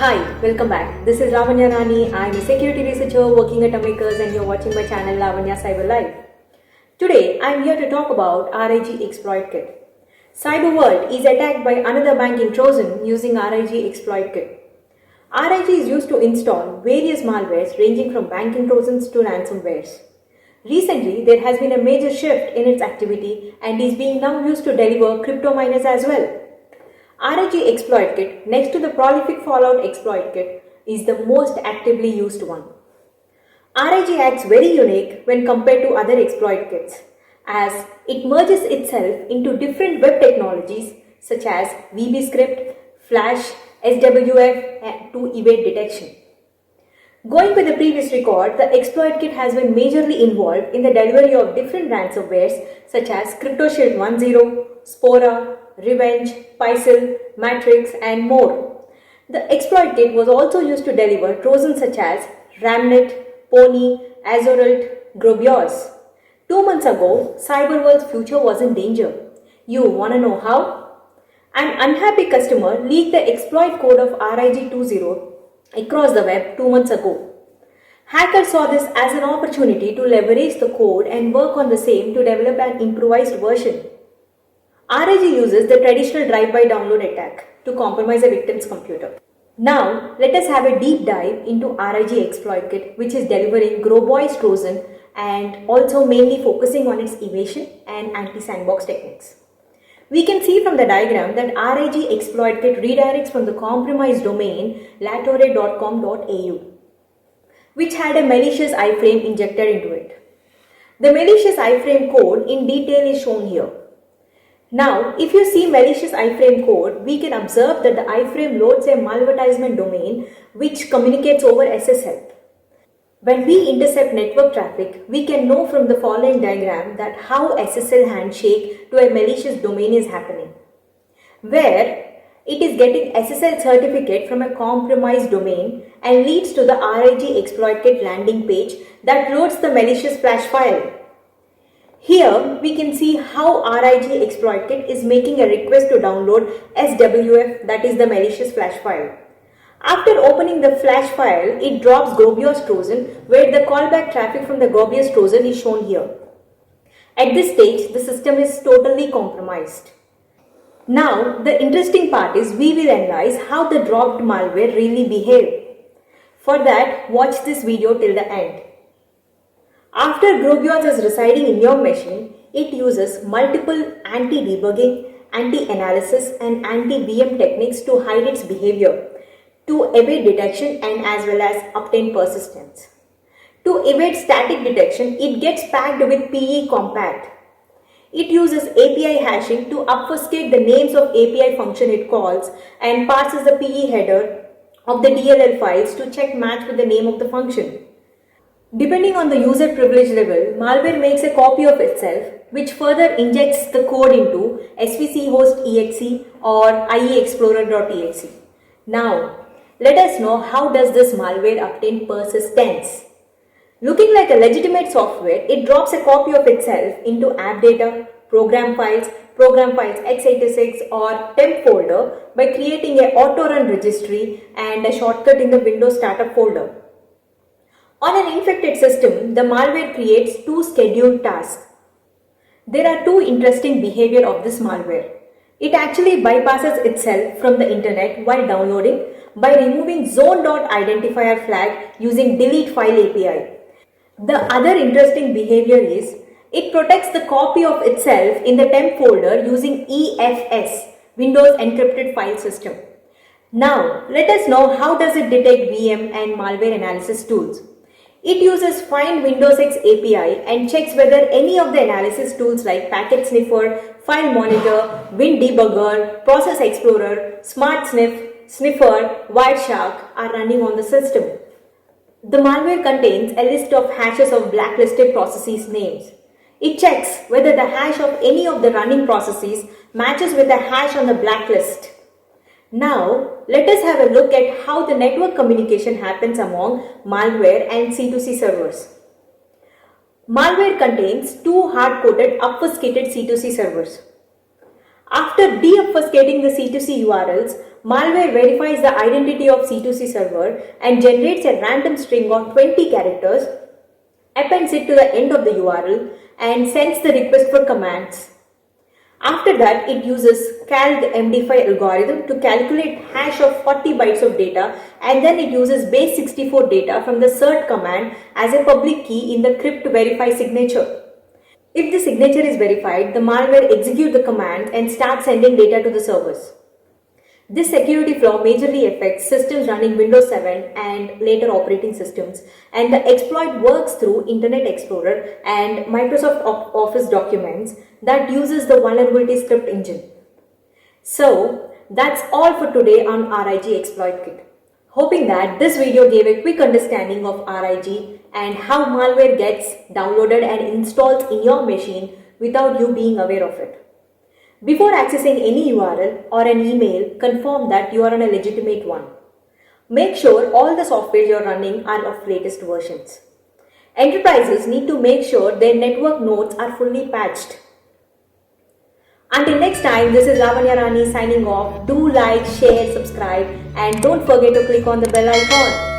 Hi, welcome back. This is Lavanya Rani. I'm a security researcher working at Amicus and you're watching my channel Lavanya Cyber Live. Today, I'm here to talk about RIG Exploit Kit. Cyber world is attacked by another banking Trojan using RIG Exploit Kit. RIG is used to install various malwares ranging from banking Trojans to ransomwares. Recently, there has been a major shift in its activity and is being now used to deliver crypto miners as well. RIG Exploit Kit, next to the prolific Fallout Exploit Kit, is the most actively used one. RIG acts very unique when compared to other exploit kits, as it merges itself into different web technologies such as VBScript, Flash, SWF to evade detection. Going with the previous record, the exploit kit has been majorly involved in the delivery of different ransomwares such as CryptoShield 1.0, Spora, Revenge, Pysil, Matrix and more. The exploit kit was also used to deliver Trojans such as Ramnet, Pony, Azuralt, Grobios. 2 months ago, Cyberworld's future was in danger. You wanna know how? An unhappy customer leaked the exploit code of RIG 2.0 across the web 2 months ago. Hackers saw this as an opportunity to leverage the code and work on the same to develop an improvised version. RIG uses the traditional drive-by download attack to compromise a victim's computer. Now, let us have a deep dive into RIG Exploit Kit, which is delivering Grobois Trojan and also mainly focusing on its evasion and anti-sandbox techniques. We can see from the diagram that RIG Exploit Kit redirects from the compromised domain latore.com.au, which had a malicious iframe injected into it. The malicious iframe code in detail is shown here. Now, if you see malicious iframe code, we can observe that the iframe loads a malvertisement domain which communicates over SSL. When we intercept network traffic, we can know from the following diagram that how SSL handshake to a malicious domain is happening, where it is getting SSL certificate from a compromised domain and leads to the RIG Exploit Kit landing page that loads the malicious flash file. Here we can see how RIG Exploit Kit is making a request to download SWF, that is the malicious flash file. After opening the flash file, it drops Grobios Trojan, where the callback traffic from the Grobios Trojan is shown here. At this stage, the system is totally compromised. Now, the interesting part is we will analyze how the dropped malware really behave. For that, watch this video till the end. After Grobios is residing in your machine, it uses multiple anti-debugging, anti-analysis and anti-VM techniques to hide its behavior, to evade detection and as well as obtain persistence. To evade static detection, it gets packed with PE compact. It uses API hashing to obfuscate the names of API function it calls and passes the PE header of the DLL files to check match with the name of the function. Depending on the user privilege level, malware makes a copy of itself which further injects the code into svchost.exe or ieexplorer.exe. Now, let us know how does this malware obtain persistence. Looking like a legitimate software, it drops a copy of itself into app data, program files x86 or temp folder by creating a auto-run registry and a shortcut in the Windows startup folder. On an infected system, the malware creates 2 scheduled tasks. There are 2 interesting behavior of this malware. It actually bypasses itself from the internet while downloading by removing zone.identifier flag using delete file API. The other interesting behavior is it protects the copy of itself in the temp folder using EFS, Windows Encrypted File System. Now, let us know how does it detect VM and malware analysis tools. It uses Find Windows X API and checks whether any of the analysis tools like Packet Sniffer, File Monitor, Win Debugger, Process Explorer, Smart Sniff, Sniffer, Wireshark are running on the system. The malware contains a list of hashes of blacklisted processes names. It checks whether the hash of any of the running processes matches with the hash on the blacklist. Now, let us have a look at how the network communication happens among malware and C2C servers. Malware contains 2 hard-coded obfuscated C2C servers. After deobfuscating the C2C URLs, malware verifies the identity of C2C server and generates a random string of 20 characters, appends it to the end of the URL and sends the request for commands. After that, it uses calc MD5 algorithm to calculate hash of 40 bytes of data, and then it uses base 64 data from the cert command as a public key in the crypt to verify signature. If the signature is verified, the malware executes the command and starts sending data to the servers. This security flaw majorly affects systems running Windows 7 and later operating systems, and the exploit works through Internet Explorer and Microsoft Office documents that uses the vulnerability script engine. So that's all for today on RIG Exploit Kit. Hoping that this video gave a quick understanding of RIG and how malware gets downloaded and installed in your machine without you being aware of it. Before accessing any URL or an email, confirm that you are on a legitimate one. Make sure all the software you are running are of latest versions. Enterprises need to make sure their network nodes are fully patched. Until next time, this is Lavanya Rani signing off. Do like, share, subscribe, and don't forget to click on the bell icon.